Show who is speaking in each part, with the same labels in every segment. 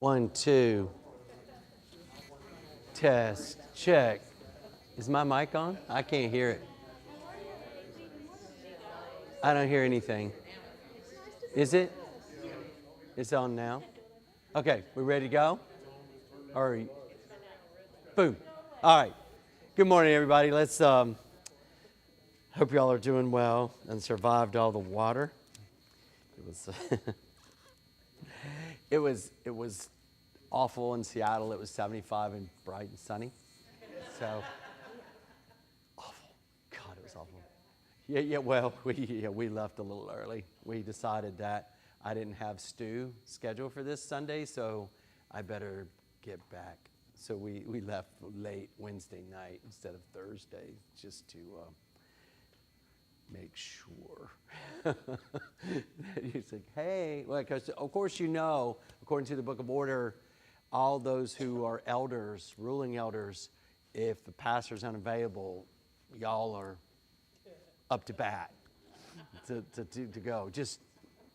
Speaker 1: 1, 2. Test. Check. Is my mic on? I can't hear it. I don't hear anything. Is it? It's on now? Okay, we ready to go? Or boom. All right. Good morning, everybody. Let's hope y'all are doing well and survived all the water. It was it was awful in Seattle. It was 75 and bright and sunny. So awful. God, it was awful. Yeah. Well, we left a little early. We decided that I didn't have Stu scheduled for this Sunday, so I better get back. So we left late Wednesday night instead of Thursday, just to make sure. He's like, hey, well, because of course you know, according to the Book of Order, all those who are elders, ruling elders, if the pastor's unavailable, y'all are up to bat to go. Just,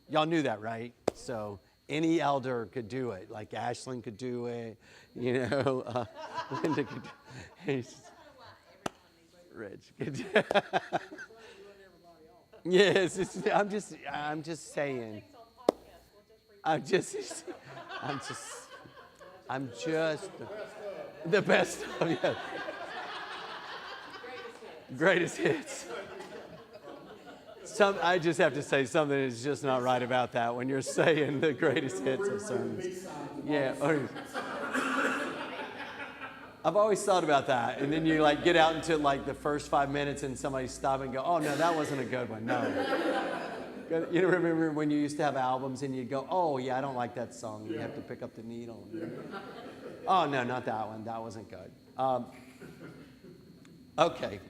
Speaker 1: y'all knew that, right? So any elder could do it. Like Ashlyn could do it, you know. Linda could do it. Rich could do it. Yes, I'm just saying. I'm just the best of you. Greatest hits. I just have to say something is just not right about that when you're saying the greatest hits of sermons. Yeah. I've always thought about that, and then you like get out into like the first 5 minutes, and somebody stop and go, "Oh no, that wasn't a good one." No. You know, remember when you used to have albums and you'd go, "Oh yeah, I don't like that song." You have to pick up the needle. Oh no, not that one. That wasn't good. Okay.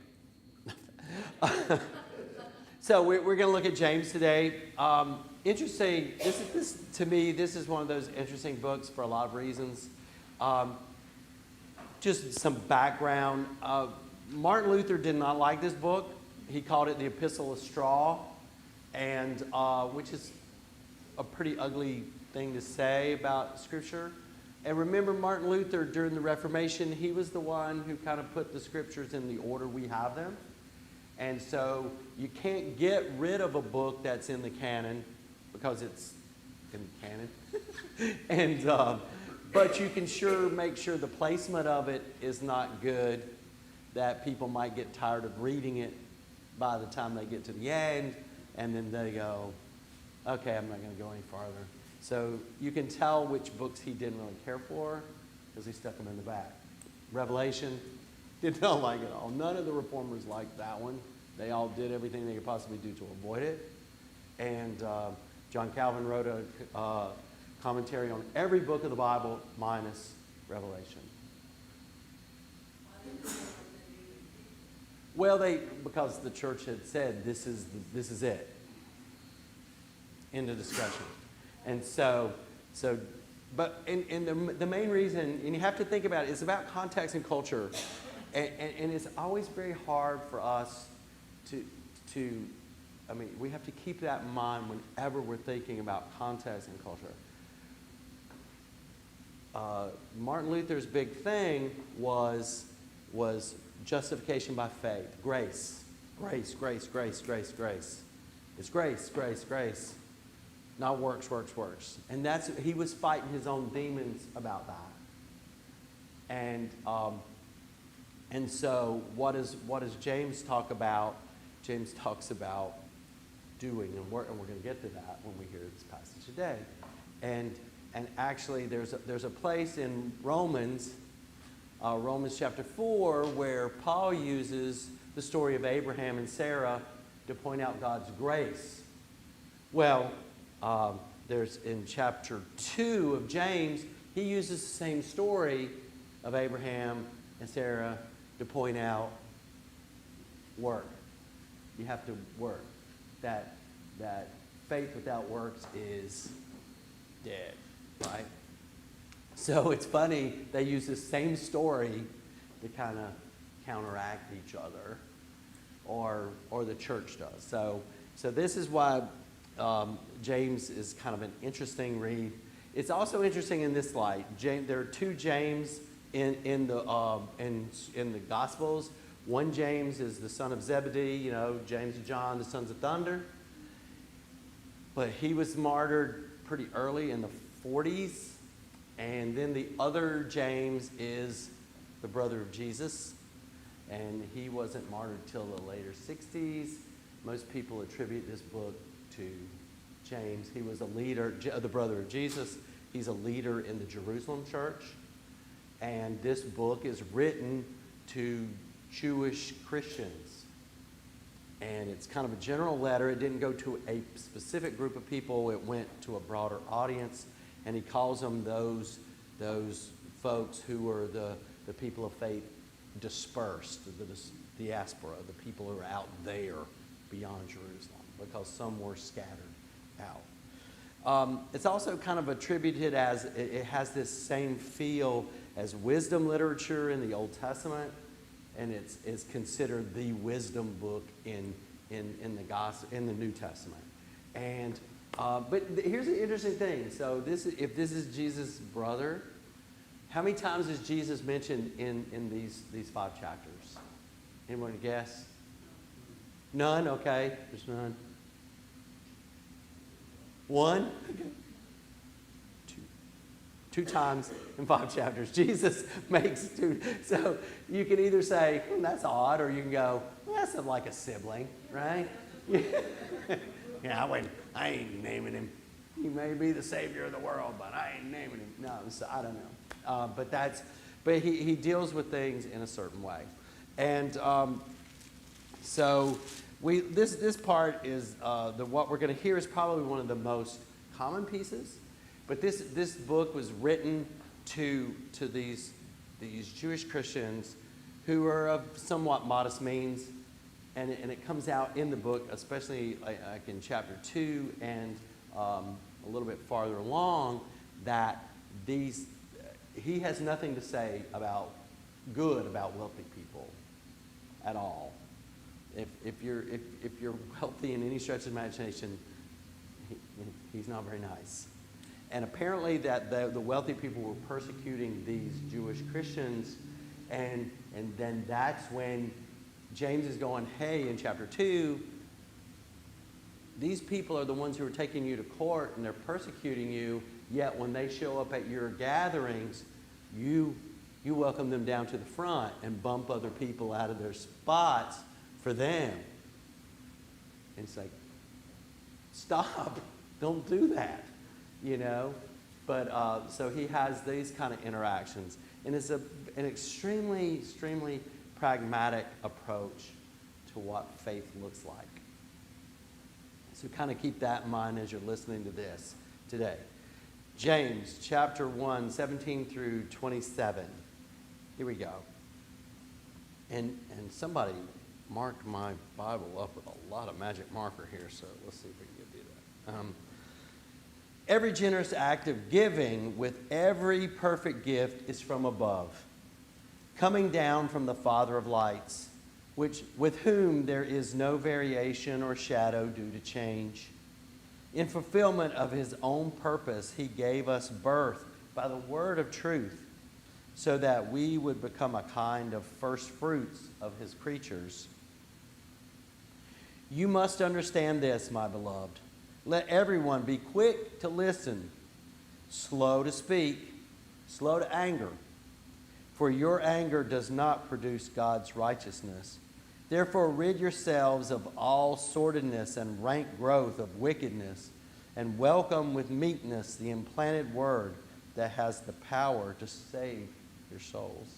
Speaker 1: So we're going to look at James today. Interesting. This to me, this is one of those interesting books for a lot of reasons. Just some background. Martin Luther did not like this book. He called it the Epistle of Straw, and which is a pretty ugly thing to say about Scripture. And remember, Martin Luther, during the Reformation, he was the one who kind of put the Scriptures in the order we have them. And so you can't get rid of a book that's in the canon because it's in the canon. And but you can sure make sure the placement of it is not good, that people might get tired of reading it by the time they get to the end, and then they go, okay, I'm not going to go any farther. So you can tell which books he didn't really care for because he stuck them in the back. Revelation, did not like it all. None of the reformers liked that one. They all did everything they could possibly do to avoid it. And John Calvin wrote a commentary on every book of the Bible minus Revelation. Well, because the church had said this is it. End of discussion. And the main reason, and you have to think about it, it's about context and culture. And it's always very hard for us we have to keep that in mind whenever we're thinking about context and culture. Martin Luther's big thing was justification by faith. Grace. Grace, grace, grace, grace, grace. It's grace, grace, grace. Not works, works, works. And he was fighting his own demons about that. And so what does James talk about? James talks about doing, and we're going to get to that when we hear this passage today. And actually, there's a place in Romans chapter 4, where Paul uses the story of Abraham and Sarah to point out God's grace. Well, there's in chapter 2 of James, he uses the same story of Abraham and Sarah to point out work. You have to work. That faith without works is dead, right? So it's funny, they use the same story to kind of counteract each other, or the church does. So this is why James is kind of an interesting read. It's also interesting in this light. There are two James in the Gospels. One James is the son of Zebedee, James and John, the sons of thunder. But he was martyred pretty early in the 40s. And then the other James is the brother of Jesus. And he wasn't martyred till the later 60s. Most people attribute this book to James. He was a leader, the brother of Jesus. He's a leader in the Jerusalem church. And this book is written to Jewish Christians. And it's kind of a general letter. It didn't go to a specific group of people. It went to a broader audience. And he calls them those folks who were the people of faith dispersed, the diaspora, the people who are out there beyond Jerusalem, because some were scattered out. It's also kind of attributed as, it has this same feel as wisdom literature in the Old Testament, and it's considered the wisdom book in the gospel, in the New Testament. And but here's the interesting thing. So if this is Jesus' brother, how many times is Jesus mentioned in these 5 chapters? Anyone guess? None? Okay, there's none. 1? Okay. 2 times in 5 chapters. Jesus makes 2. So you can either say, that's odd, or you can go, well, that's like a sibling, right? Yeah, I ain't naming him. He may be the savior of the world, but I ain't naming him. No, so I don't know. But he deals with things in a certain way. And so this part is, what we're going to hear is probably one of the most common pieces. But this book was written to these Jewish Christians who are of somewhat modest means, and it comes out in the book, especially like in chapter 2 and a little bit farther along, that he has nothing to say about wealthy people at all. If you're wealthy in any stretch of imagination, he's not very nice. And apparently that the wealthy people were persecuting these Jewish Christians, and then that's when James is going, hey, in chapter 2, these people are the ones who are taking you to court and they're persecuting you, yet when they show up at your gatherings, you welcome them down to the front and bump other people out of their spots for them. And it's like, stop, don't do that. But so he has these kind of interactions, and it's an extremely, extremely pragmatic approach to what faith looks like. So kind of keep that in mind as you're listening to this today. James chapter 1, 17 through 27. Here we go. And somebody marked my Bible up with a lot of magic marker here, so let's see if we can do that. Every generous act of giving with every perfect gift is from above, coming down from the Father of lights, with whom there is no variation or shadow due to change. In fulfillment of his own purpose, he gave us birth by the word of truth, so that we would become a kind of first fruits of his creatures. You must understand this, my beloved. Let everyone be quick to listen, slow to speak, slow to anger. For your anger does not produce God's righteousness. Therefore rid yourselves of all sordidness and rank growth of wickedness, and welcome with meekness the implanted word that has the power to save your souls.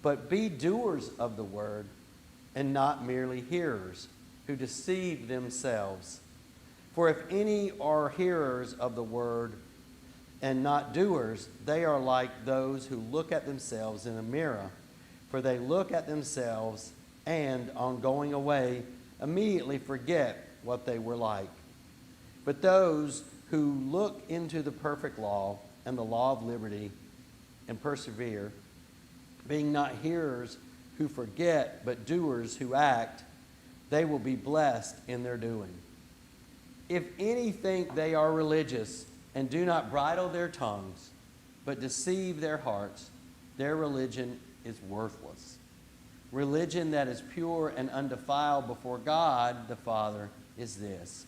Speaker 1: But be doers of the word, and not merely hearers, who deceive themselves. For if any are hearers of the word and not doers, they are like those who look at themselves in a mirror. For they look at themselves and, on going away, immediately forget what they were like. But those who look into the perfect law and the law of liberty and persevere, being not hearers who forget, but doers who act, they will be blessed in their doing. If any think they are religious and do not bridle their tongues, but deceive their hearts, their religion is worthless. Religion that is pure and undefiled before God the Father is this: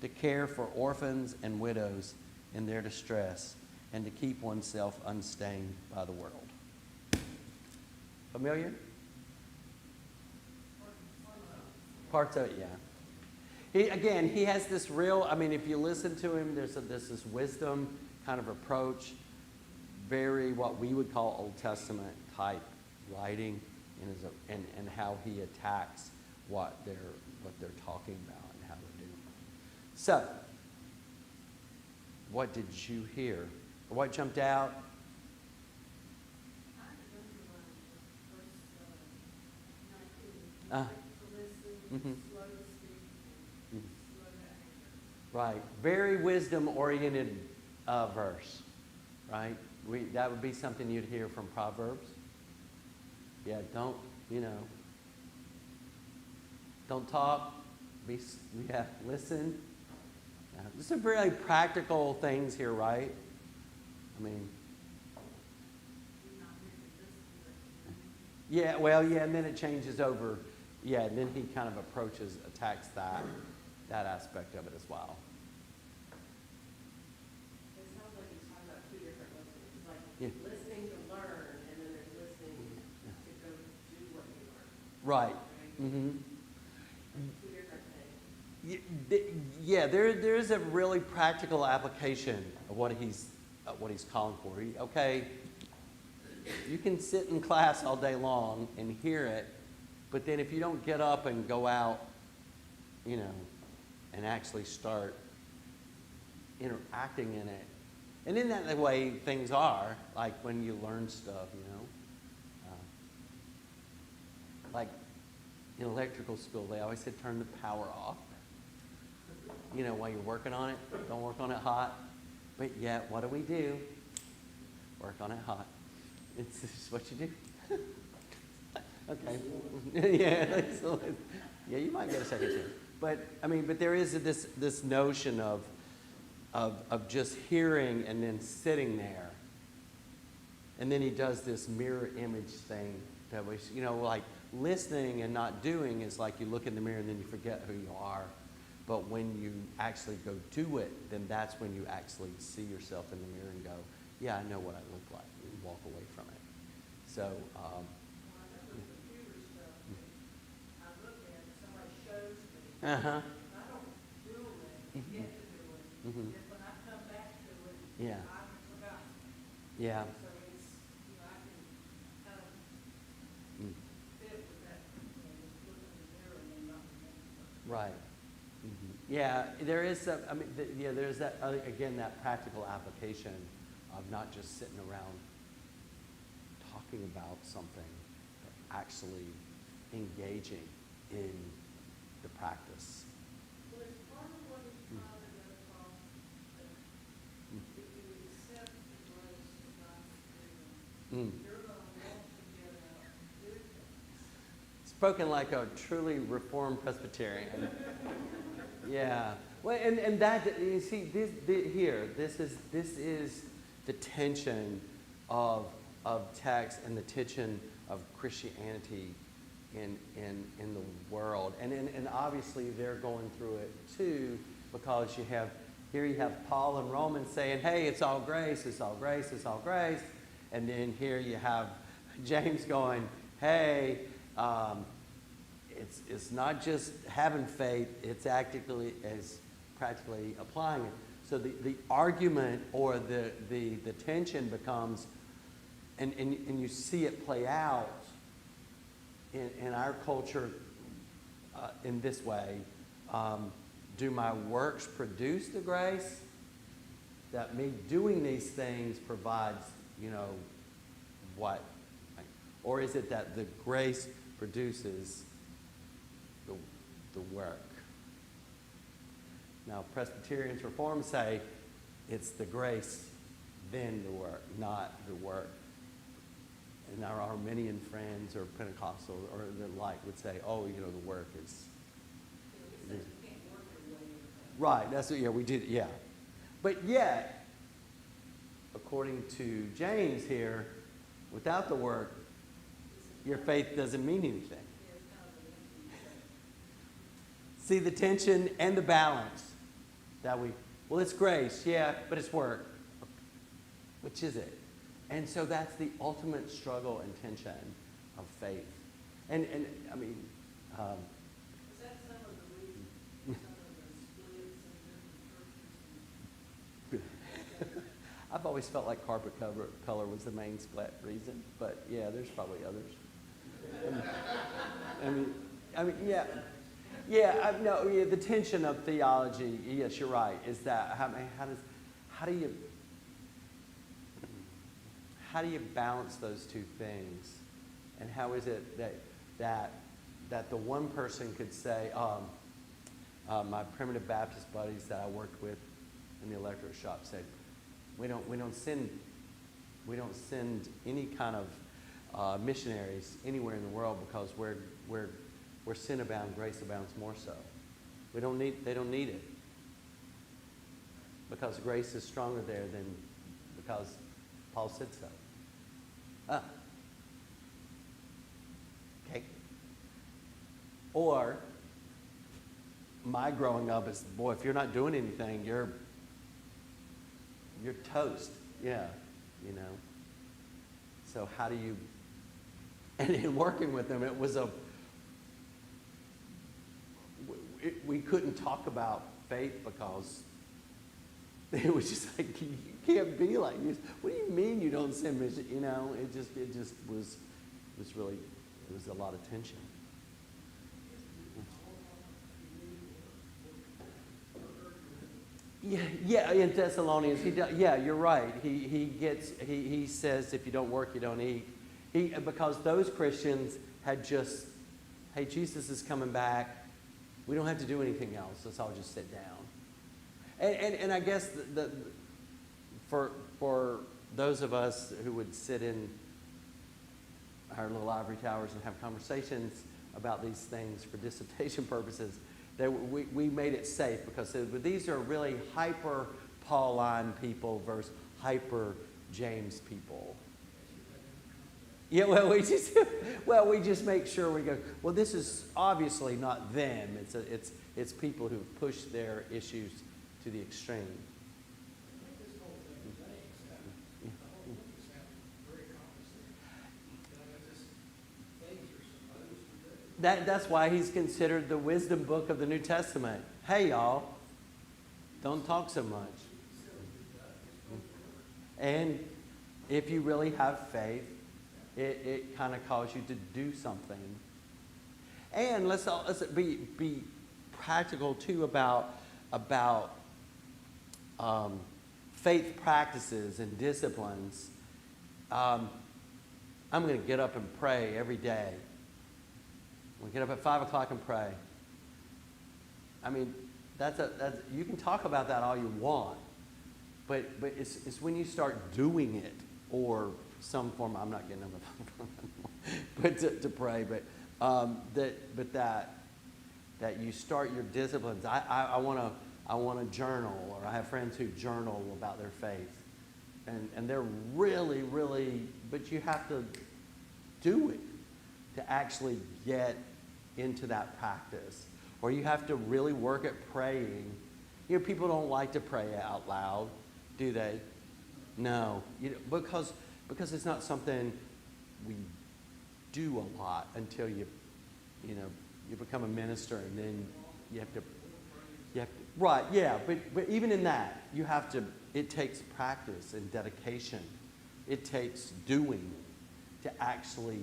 Speaker 1: to care for orphans and widows in their distress, and to keep oneself unstained by the world. Familiar? Parts of it, yeah. He has this real, if you listen to him, there's this wisdom kind of approach, very what we would call Old Testament type writing, and how he attacks what they're talking about and how they're doing. So, what did you hear? What jumped out? Mm-hmm. Right. Very wisdom-oriented verse, right? That would be something you'd hear from Proverbs. Yeah, don't talk. Listen. These are very practical things here, right? And then it changes over. Yeah, and then he kind of attacks that aspect of it as well.
Speaker 2: It sounds like he's talking about two different listenings. It's like listening to learn, and then there's listening to go do what you learn.
Speaker 1: Right. Mm-hmm.
Speaker 2: Two different things.
Speaker 1: Yeah, there is a really practical application of what he's calling for. Okay, you can sit in class all day long and hear it, but then if you don't get up and go out, and actually start interacting in it, and in that the way things are, like when you learn stuff, like in electrical school, they always said turn the power off. While you're working on it, don't work on it hot. But yet, what do? Work on it hot. It's just what you do. Okay. Yeah, you might get a second chance. But there is this notion of just hearing and then sitting there. And then he does this mirror image thing that was, like listening and not doing is like you look in the mirror and then you forget who you are. But when you actually go do it, then that's when you actually see yourself in the mirror and go, yeah, I know what I look like, and walk away from it. So,
Speaker 2: I don't do it, get to do it.
Speaker 1: Mm-hmm.
Speaker 2: And when I come back to it,
Speaker 1: Yeah.
Speaker 2: I've forgotten.
Speaker 1: Yeah.
Speaker 2: So it's, I can kind of fit with that, look in the mirror and then not remember.
Speaker 1: Right. Mm-hmm. Yeah, there is there's that, again, that practical application of not just sitting around talking about something, but actually engaging in the practice.
Speaker 2: Well, it's part of what he's trying to get across, that if you accept the grace of God's freedom, you're going to want to get out and do things.
Speaker 1: Spoken like a truly Reformed Presbyterian. Yeah. Well, and that, you see, this is the tension of text and the tension of Christianity in the world. And obviously they're going through it too, because you have Paul in Romans saying, hey, it's all grace, it's all grace, it's all grace. And then here you have James going, hey, it's not just having faith, it's practically applying it. So the argument or the tension becomes, and you see it play out in our culture in this way. Do my works produce the grace? That me doing these things provides, what? Or is it that the grace produces the work? Now, Presbyterians, Reformed say it's the grace, then the work, not the work. And our Arminian friends or Pentecostal or the like would say, oh, the work is... Right, that's what, we did, yeah. But yet, according to James here, without the work, your faith doesn't mean anything. See the tension and the balance that well, it's grace, yeah, but it's work. Which is it? And so that's the ultimate struggle and tension of faith. And I mean,
Speaker 2: Is that some of the reason, some of the splits in different churches?
Speaker 1: I've always felt like carpet color was the main split reason, but yeah, there's probably others. I mean, yeah. Yeah, no, yeah, the tension of theology, yes, you're right, is that how do you balance those two things? And how is it that the one person could say, my primitive Baptist buddies that I worked with in the electric shop said, we don't send any kind of missionaries anywhere in the world because where sin abounds, grace abounds more so. They don't need it. Because grace is stronger there than because Paul said so. Okay. Or my growing up is, boy, if you're not doing anything, you're toast. Yeah, you know. So how do you, and in working with them, it was we couldn't talk about faith because it was just like, you can't be like this. What do you mean you don't send mission? You know, it just was really, it was a lot of tension. Yeah, in Thessalonians, yeah, you're right. He says, if you don't work, you don't eat. Because those Christians had just, hey, Jesus is coming back. We don't have to do anything else. Let's all just sit down. And I guess for those of us who would sit in our little ivory towers and have conversations about these things for dissertation purposes, that we made it safe because these are really hyper Pauline people versus hyper James people. Yeah, well, we just make sure we go, well, this is obviously not them. It's people who push their issues to the extreme. That's why he's considered the wisdom book of the New Testament. Hey, y'all, don't talk so much. And if you really have faith, it kind of calls you to do something. And let's be practical too about faith practices and disciplines. I'm going to get up and pray every day. I'm going to get up at 5 o'clock and pray. I mean, you can talk about that all you want, but it's when you start doing it or some form. I'm not getting up, but to pray, that you start your disciplines. I want to journal, or I have friends who journal about their faith, and they're really, really. But you have to do it to actually get into that practice, or you have to really work at praying. You know, people don't like to pray out loud, do they? No, because it's not something we do a lot until you become a minister, and then you have to right, yeah, but even in that, it takes practice and dedication. It takes doing to actually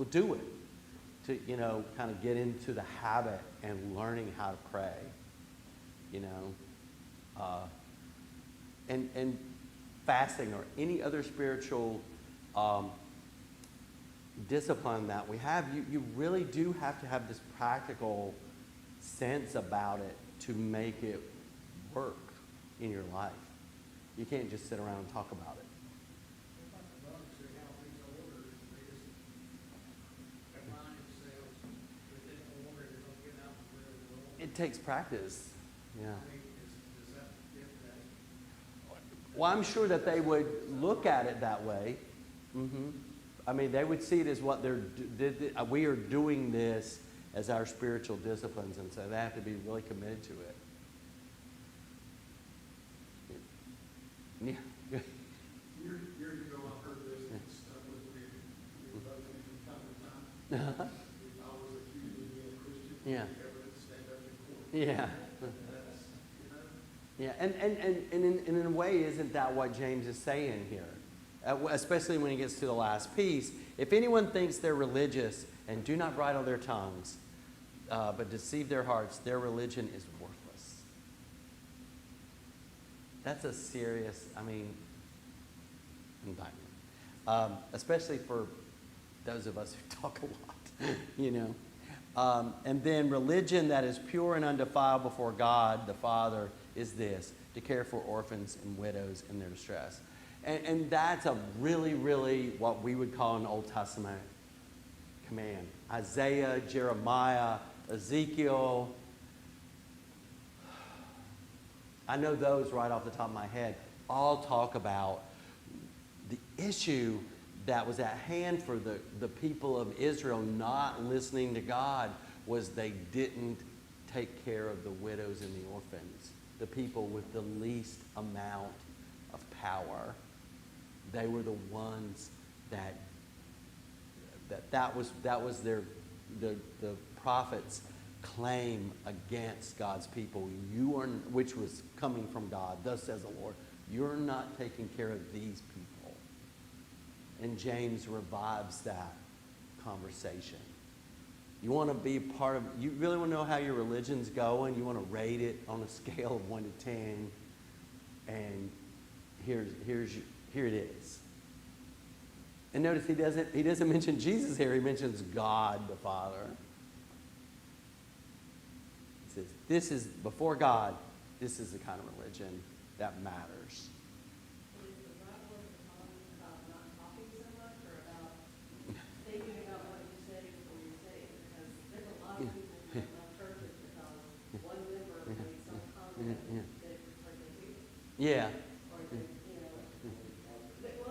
Speaker 1: do it, to kind of get into the habit and learning how to pray, and fasting or any other spiritual discipline that we have, you really do have to have this practical sense about it to make it work in your life. You can't just sit around and talk about it. It takes practice. Yeah. Well, I'm sure that they would look at it that way. I mean, they would see it as what we are doing this as our spiritual disciplines, and so they have to be really committed to it. Yeah.
Speaker 3: Years ago, I heard this and it stuck with me. We were both in time to time. If I was accused of being a Christian,
Speaker 1: Yeah.
Speaker 3: evidence stand up in court.
Speaker 1: Yeah.
Speaker 3: That's,
Speaker 1: Yeah, and in a way, isn't that what James is saying here? Especially when he gets to the last piece. If anyone thinks they're religious and do not bridle their tongues, but deceive their hearts, their religion is worthless. That's a serious, indictment. Especially for those of us who talk a lot, you know. And then religion that is pure and undefiled before God the Father is this: to care for orphans and widows in their distress. And that's a really, really what we would call an Old Testament command. Isaiah, Jeremiah, Ezekiel. I know those right off the top of my head all talk about the issue that was at hand for the people of Israel not listening to God was they didn't take care of the widows and the orphans, the people with the least amount of power. They were the ones that was their the prophets' claim against God's people. Which was coming from God. Thus says the Lord, you're not taking care of these people. And James revives that conversation. You want to be part of, you really want to know how your religion's going, you want to rate it on a scale of 1 to 10, and here it is. And notice he doesn't mention Jesus here, he mentions God the Father. He says, this is, before God, this is the kind of religion that matters.
Speaker 2: Is the Bible about not talking so much, or about thinking about what you say before you say it? Because there's a lot of people who left churches because one member made some comment that like they do,
Speaker 1: Yeah.
Speaker 2: or they, you know.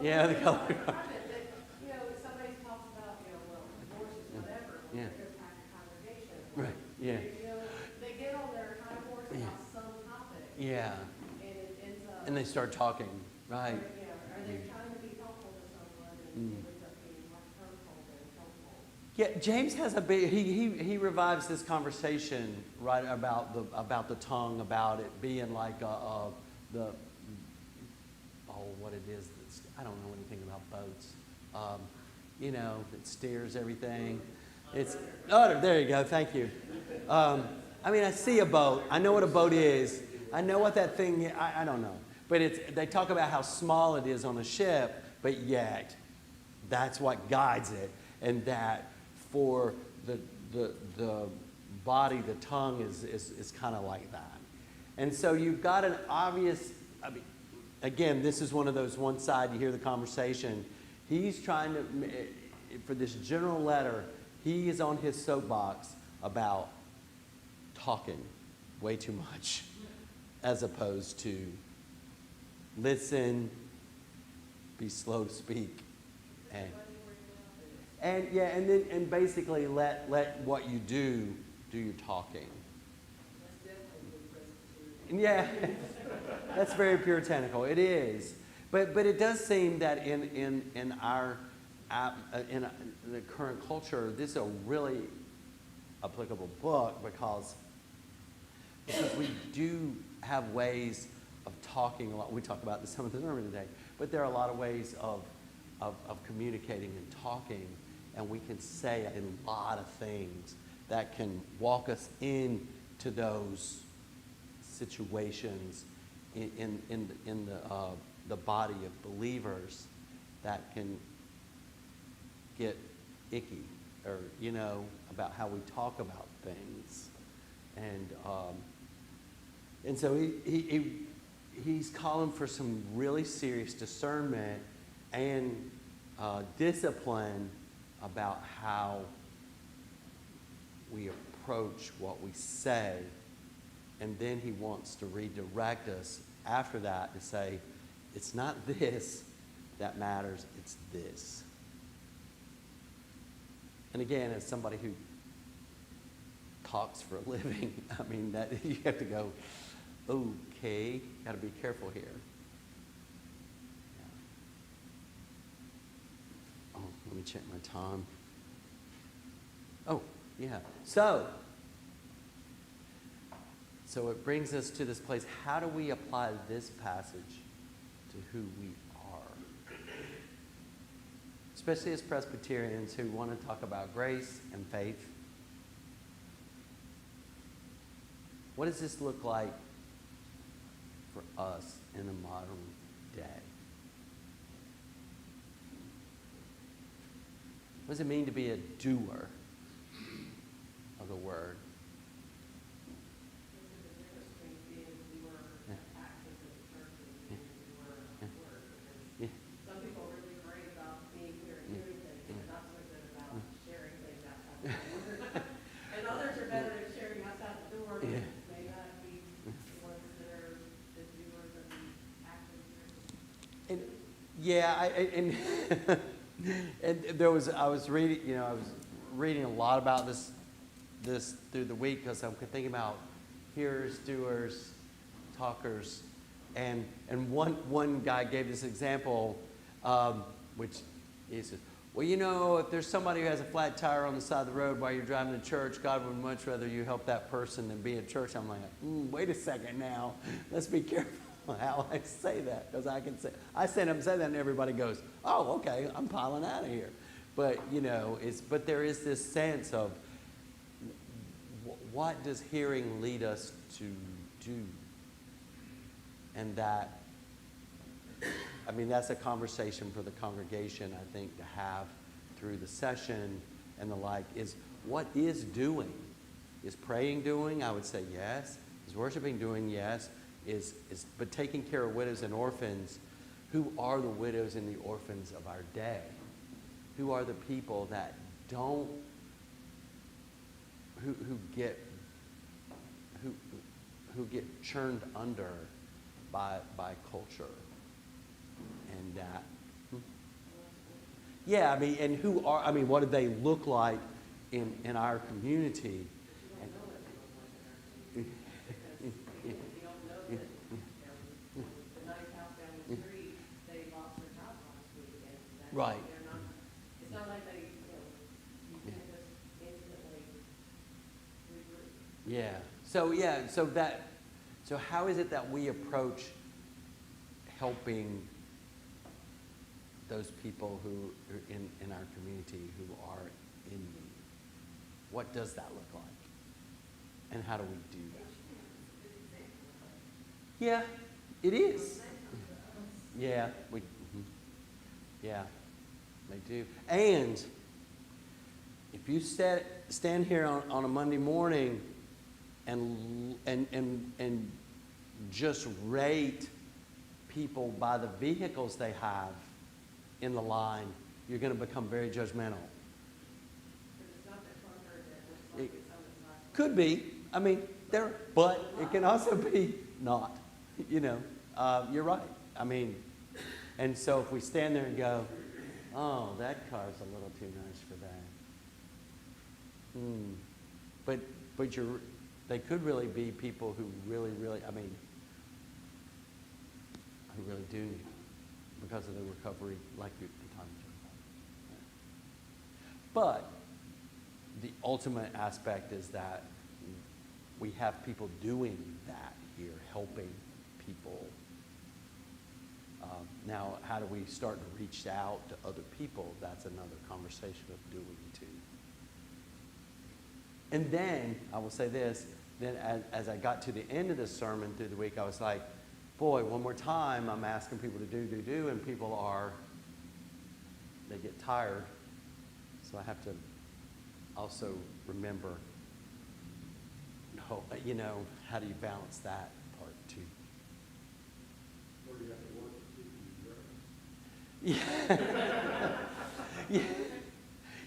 Speaker 1: Yeah, the color.
Speaker 2: You know, if somebody talks about, well, divorce is whatever,
Speaker 1: Yeah.
Speaker 2: they're back to congregation.
Speaker 1: Right, yeah.
Speaker 2: You know, they get on their high horse about some topic.
Speaker 1: Yeah.
Speaker 2: And it ends up.
Speaker 1: And they start talking, right?
Speaker 2: Yeah, are they trying to be helpful to someone, and it ends up being more hurtful than helpful?
Speaker 1: Yeah, James has a big, he revives this conversation, right, about the tongue, about it being like what it is that's, I don't know anything about boats. It steers everything. It's, there you go, thank you. I see a boat. I know what a boat is. I know what that thing is. I don't know. But they talk about how small it is on a ship, but yet that's what guides it. And that for the body, the tongue is kind of like that. And so you've got an obvious, again, this is one of those one side, you hear the conversation. He's trying to, for this general letter, he is on his soapbox about talking way too much as opposed to listen, be slow to speak, and basically let what you do your talking. Yeah, that's very puritanical. It is, but it does seem that in our in the current culture, this is a really applicable book because we do have ways of talking a lot. We talk about this some of the sermon today, but there are a lot of ways of communicating and talking, and we can say a lot of things that can walk us into those situations in the body of believers that can get icky, or about how we talk about things, and so he's calling for some really serious discernment and discipline about how we approach what we say. And then he wants to redirect us after that to say, it's not this that matters, it's this. And again, as somebody who talks for a living, I mean, that you have to go, okay, got to be careful here. Yeah. Oh, let me check my time. Oh, yeah. So it brings us to this place. How do we apply this passage to who we are? Especially as Presbyterians who want to talk about grace and faith. What does this look like for us in the modern day? What does it mean to be a doer of the word? Yeah.
Speaker 2: Some people are really great about being here and doing things, and not so good about sharing things outside the door. And others are better at sharing outside the door, but
Speaker 1: Yeah.
Speaker 2: may not be the ones that are the doers of the actions.
Speaker 1: And, yeah, and there was, I was reading a lot about this through the week because I'm thinking about hearers, doers, talkers, and one guy gave this example, which he says, well, if there's somebody who has a flat tire on the side of the road while you're driving to church, God would much rather you help that person than be at church. I'm like, wait a second now. Let's be careful how I say that, because I stand up and say that and everybody goes, oh, okay, I'm piling out of here. But, but there is this sense of what does hearing lead us to do? And that's a conversation for the congregation, I think, to have through the session and the like, is what is doing? Is praying doing? I would say yes. Is worshiping doing? Yes. But taking care of widows and orphans, who are the widows and the orphans of our day? Who are the people that who get churned under by culture? And that, yeah, and what do they look like in our community?
Speaker 2: You don't know that, the nice house down the street, they lost their job last week, and that
Speaker 1: Right.
Speaker 2: they're not, it's not like they, you can't just instantly regroup.
Speaker 1: Yeah. So how is it that we approach helping those people who are in our community who are in need? What does that look like? And how do we do that? Yeah, it is. Yeah, yeah, they do. And if you stand here on a Monday morning and just rate people by the vehicles they have in the line, you're going to become very judgmental.
Speaker 2: Because it's not the clunker that looks like it's on the side.
Speaker 1: Could be. But it can also be not. You're right. And so if we stand there and go, oh, that car's a little too nice for that. But they could really be people who really, really, who really do need it because of the recovery, like you're talking about. But the ultimate aspect is that we have people doing that here, helping people. Now, how do we start to reach out to other people? That's another conversation of doing too. And then, I will say this, then as I got to the end of the sermon through the week, I was like, boy, one more time, I'm asking people to do, and people they get tired. So I have to also remember, how do you balance that part too?
Speaker 3: Or you have to work to keep you
Speaker 1: Yeah. Yeah.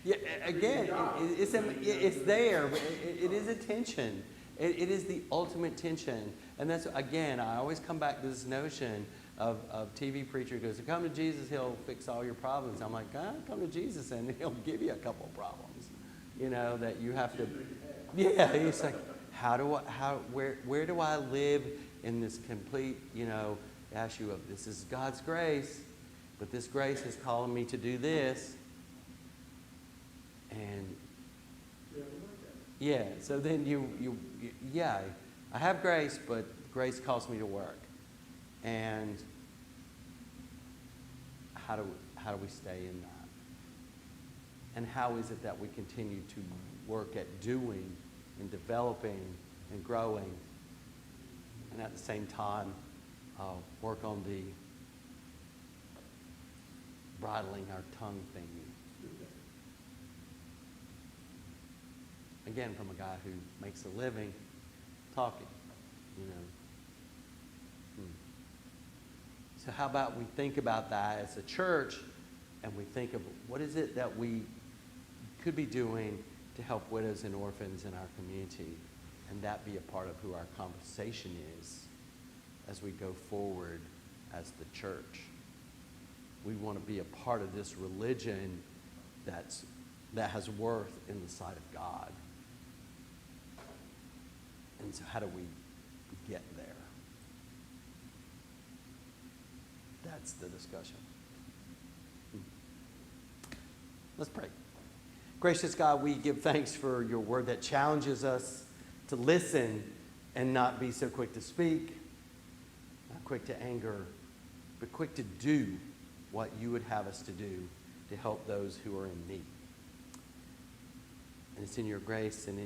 Speaker 1: Yeah. Again, it's there. But it is a tension. It is the ultimate tension. And that's, again, I always come back to this notion of TV preacher goes, come to Jesus, he'll fix all your problems. I'm like, come to Jesus and he'll give you a couple of problems, you know, that you have to, yeah, he's like, where do I live in this complete, you know, issue of this is God's grace, but this grace is calling me to do this. And yeah, so then yeah, I have grace, but grace calls me to work. And how do we stay in that? And how is it that we continue to work at doing and developing and growing, and at the same time work on the bridling our tongue thing? Again, from a guy who makes a living talking, you know. So how about we think about that as a church, and we think of what is it that we could be doing to help widows and orphans in our community, and that be a part of who our conversation is as we go forward as the church. We want to be a part of this religion that has worth in the sight of God. And so how do we get there? That's the discussion. Let's pray. Gracious God, we give thanks for your word that challenges us to listen and not be so quick to speak, not quick to anger, but quick to do what you would have us to do to help those who are in need. And it's in your grace and in